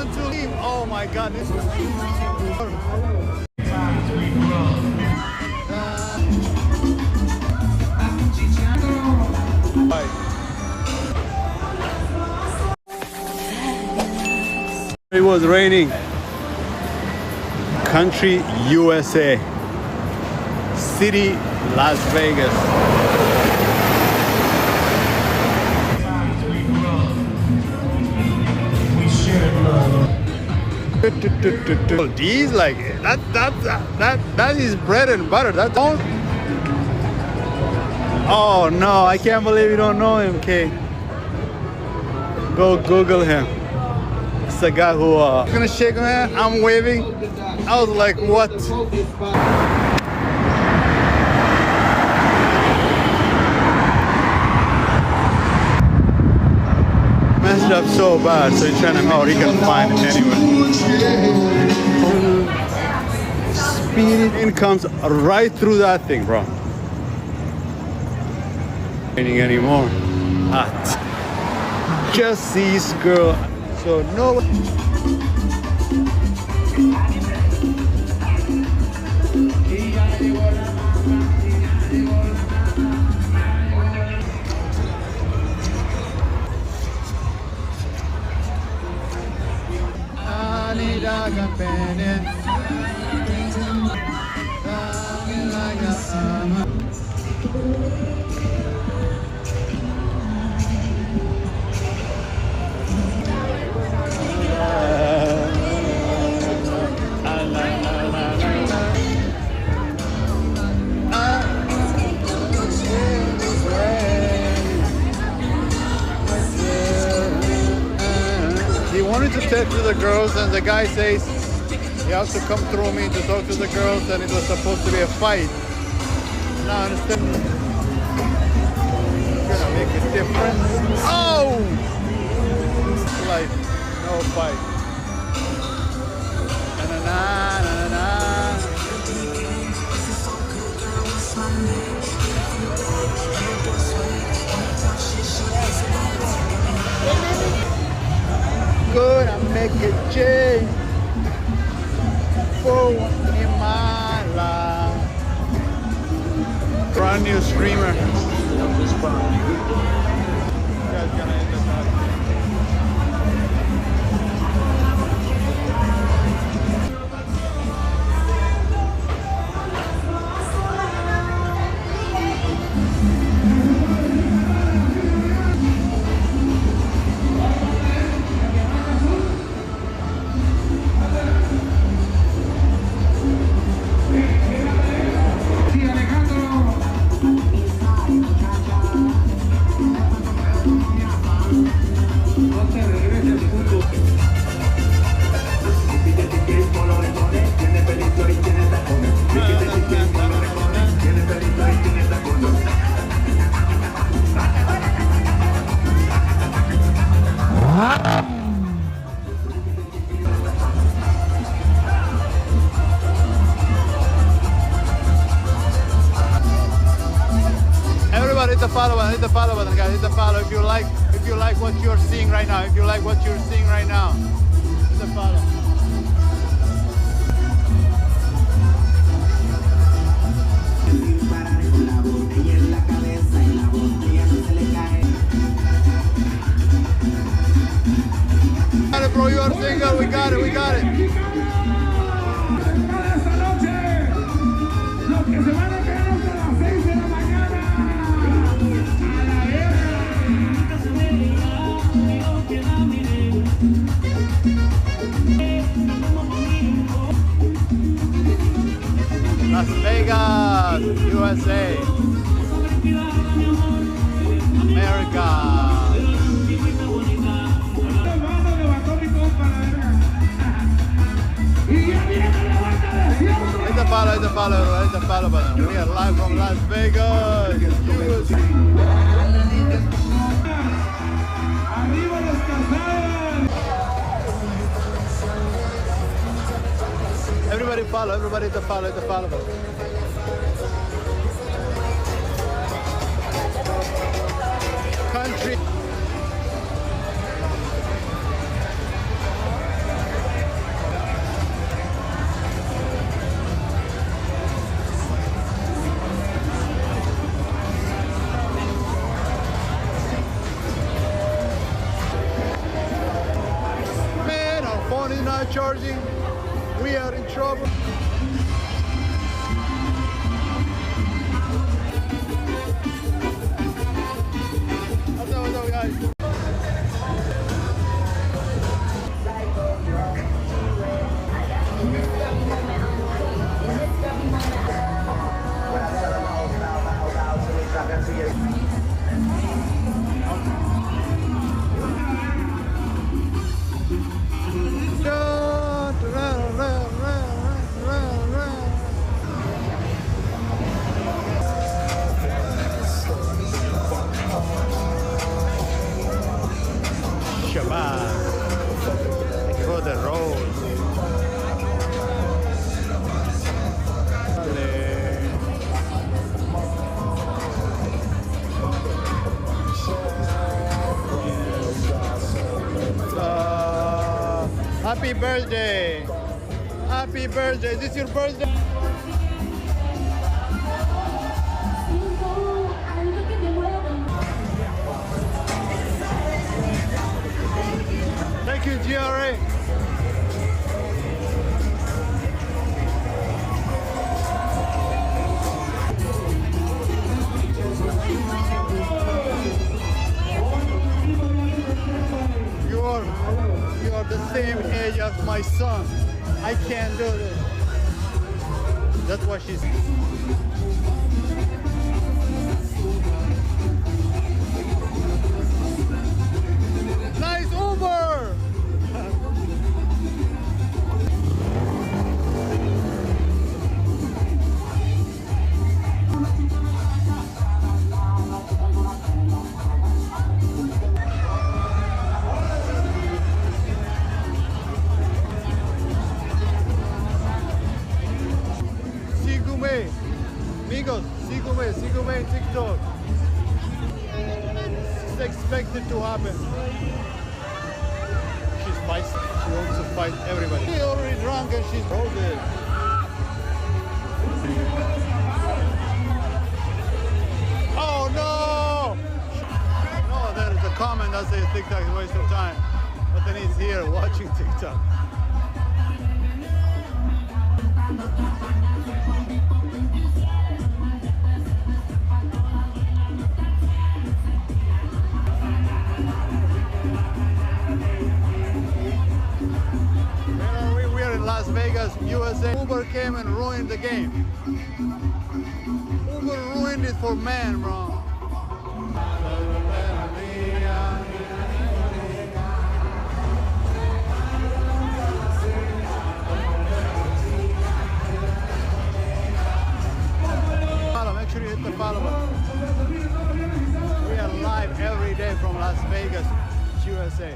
want to leave. Oh my God, this is... It was raining. Country, USA. City, Las Vegas. These like that is bread and butter. That's all. Oh no, I can't believe you don't know him, Kate. Go Google him. It's a guy who gonna shake my hand. I'm waving. I was like, what? Messed up so bad, so he's trying to know he can find it anyway. Speeding comes right through that thing, bro. Raining anymore. Hot. Just sees girl. So no. He wanted to talk to the girls, and the guy says he has to come through me to talk to the girls, and it was supposed to be a fight. Now I understand. It's gonna make a difference. Oh! Life, no fight. Na na na na na. Gonna make a change for one in my life. Brand new streamer. You guys gonna end up having hit the follow button, guys. Hit the follow if you like what you're seeing right now. If you like what you're seeing right now, hit the follow. Got it, bro. You are single. We got it. We got it. Las Vegas, USA, America. Hit the follow button. We are live from Las Vegas, USA. Everybody follow, everybody hit the follow button. Country. not charging, we are in trouble. What's up, guys? For the road. Happy birthday! Happy birthday! Is this your birthday? Thank you, GRA. You are the same age as my son. I can't do this. That's what she said. Nice Uber! Amigos, sígueme en TikTok. It's expected to happen. She's feisty. She wants to fight everybody. She's already drunk and she's loaded. Oh no! No, there is a comment that says TikTok is a waste of time. But then he's here watching TikTok. We are in Las Vegas, USA. Uber came and ruined the game. Uber ruined it for men, bro. Make sure you hit the follow button. We are live every day from Las Vegas, USA.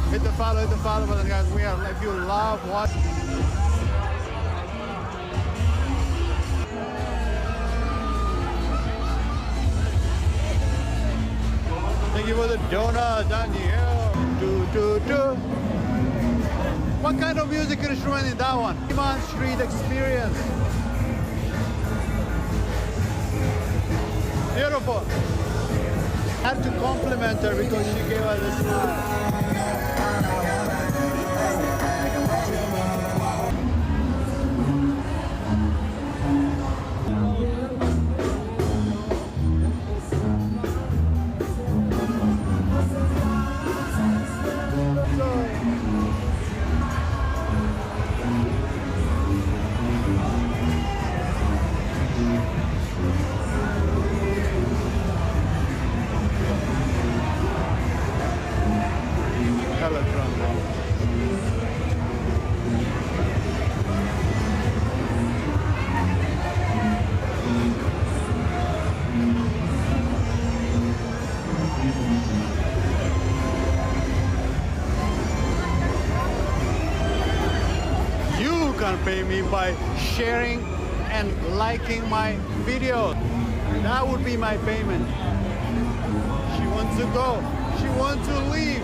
Hit the follow button, guys. We are, if you love watching. Thank you for the donut, Danielle. What kind of music instrument is that one? Iman Street Experience. Beautiful. I had to compliment her because she gave us a smile. Hella drunk, bro. pay me by sharing and liking my videos. That would be my payment. She wants to go. She wants to leave.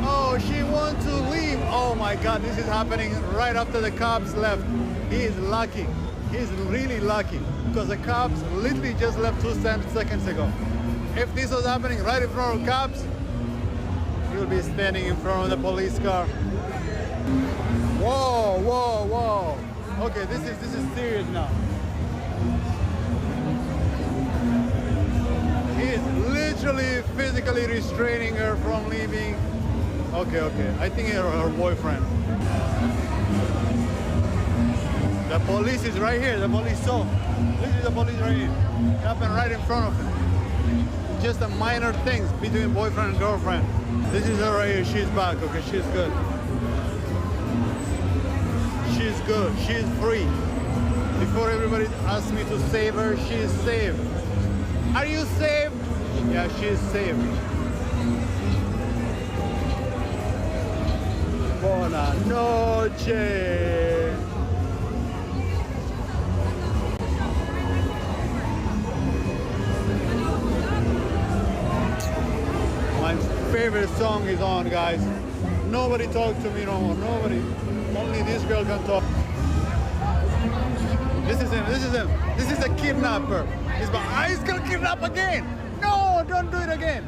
Oh, she wants to leave. Oh my God, this is happening right after the cops left. He is lucky. He's really lucky because the cops literally just left 2 seconds ago. If this was happening right in front of cops, he would be standing in front of the police car. Whoa, whoa, whoa. Okay, this is serious now. He is literally physically restraining her from leaving. Okay. I think her boyfriend. The police is right here. The police saw. This is the police right here. It happened right in front of him. Just a minor things between boyfriend and girlfriend. This is her right here. She's back. Okay, she's good. She's good. She's free. Before everybody asks me to save her, she's saved. Are you saved? Yeah, she's saved. Buona noche. My favorite song is on, guys. Nobody talk to me no more. Nobody. Only this girl can talk. This is him. This is him. This is a kidnapper. He's gonna kidnap again. No, don't do it again.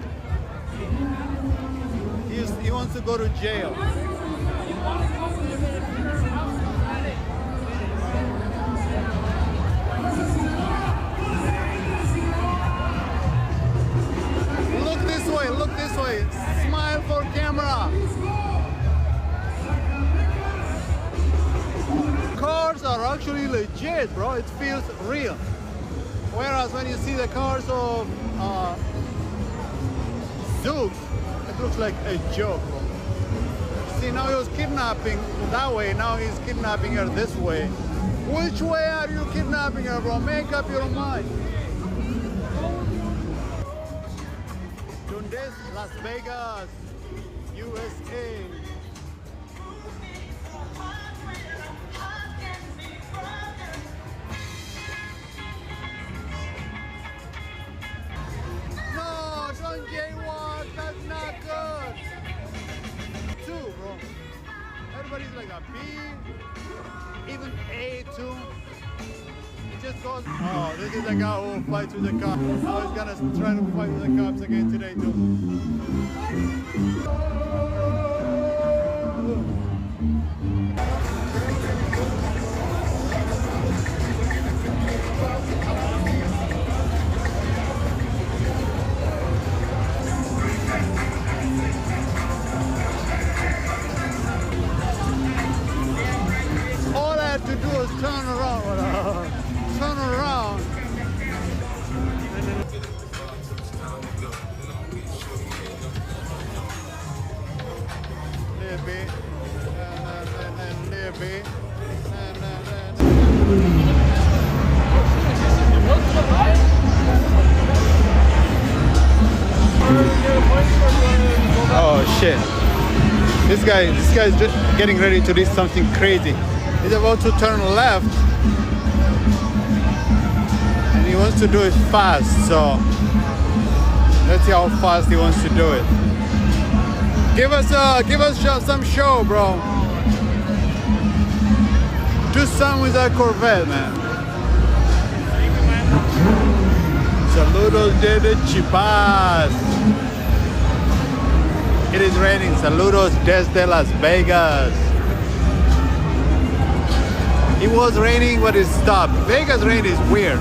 He wants to go to jail. Look this way. Look this way. Smile for camera. Cars are actually legit, bro. It feels real. Whereas when you see the cars of Zooks, it looks like a joke, bro. See, now he was kidnapping that way, now he's kidnapping her this way. Which way are you kidnapping her, bro? Make up your mind. Dundas, Las Vegas, USA. Don't jaywalk, that's not good. 2, bro. Everybody's like a B, even A too. It just goes. Oh, this is the guy who fights with the cops. Now he's gonna try to fight with the cops again today too. To do is turn around, turn around. Little bit, and little bit, Oh shit! This guy's just getting ready to do something crazy. He's about to turn left and he wants to do it fast, so let's see how fast he wants to do it. Give us some show, bro. Do something with that Corvette, man. Saludos desde Chipas. It is raining. Saludos desde Las Vegas. It was raining, but it stopped. Vegas rain is weird.